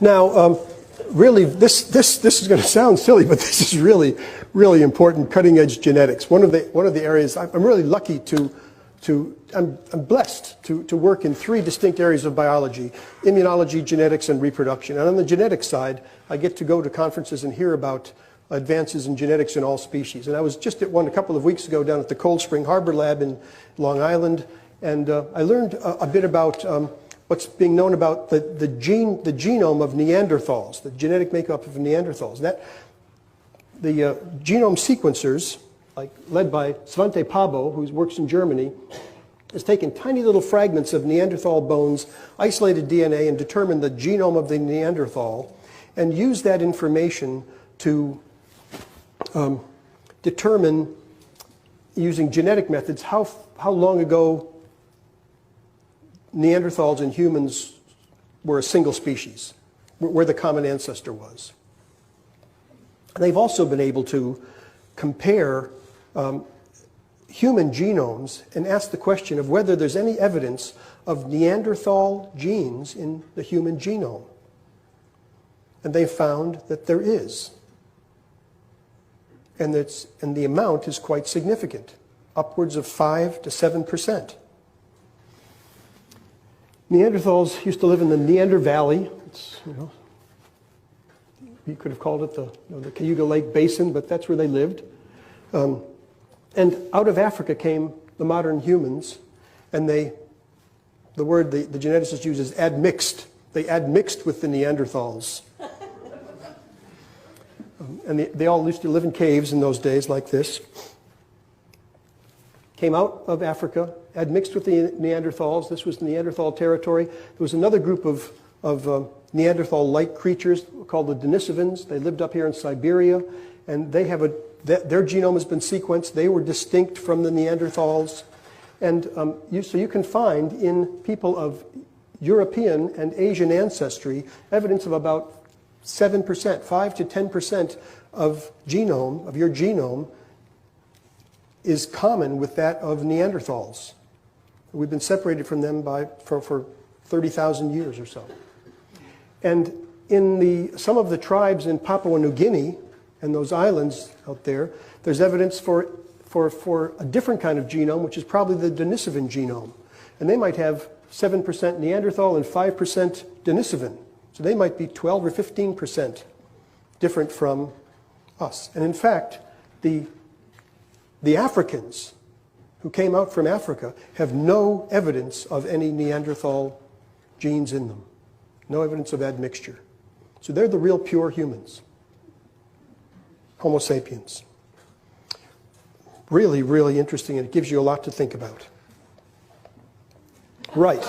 Now, really, this is going to sound silly, but this is really, really important cutting-edge genetics. One of the areas I'm really lucky I'm blessed to work in 3 distinct areas of biology: immunology, genetics, and reproduction. And on the genetics side, I get to go to conferences and hear about advances in genetics in all species. And I was just at one a couple of weeks ago down at the Cold Spring Harbor Lab in Long Island, and I learned a bit about what's being known about the genome of Neanderthals, the genetic makeup of Neanderthals. The genome sequencers, led by Svante Pabo, who works in Germany, has taken tiny little fragments of Neanderthal bones, isolated DNA, and determined the genome of the Neanderthal, and used that information to determine, using genetic methods, how long ago Neanderthals and humans were a single species, where the common ancestor was. And they've also been able to compare human genomes and ask the question of whether there's any evidence of Neanderthal genes in the human genome. And they found that there is. And the amount is quite significant, upwards of 5 to 7%. Neanderthals used to live in the Neander Valley. You could have called it the Cayuga Lake Basin, but that's where they lived. And out of Africa came the modern humans, and the word the geneticists use is admixed. They admixed with the Neanderthals. And they all used to live in caves in those days like this. Came out of Africa, admixed with the Neanderthals. This was Neanderthal territory. There was another group of Neanderthal-like creatures called the Denisovans. They lived up here in Siberia, and they have their genome has been sequenced. They were distinct from the Neanderthals. And so you can find in people of European and Asian ancestry evidence of about 7%, 5 to 10% of your genome is common with that of Neanderthals. We've been separated from them for 30,000 years or so. And in some of the tribes in Papua New Guinea and those islands out there, there's evidence for a different kind of genome, which is probably the Denisovan genome. And they might have 7% Neanderthal and 5% Denisovan. So they might be 12 or 15% different from us. And in fact, the Africans who came out from Africa have no evidence of any Neanderthal genes in them. No evidence of admixture. So they're the real pure humans. Homo sapiens. Really, really interesting, and it gives you a lot to think about. Right.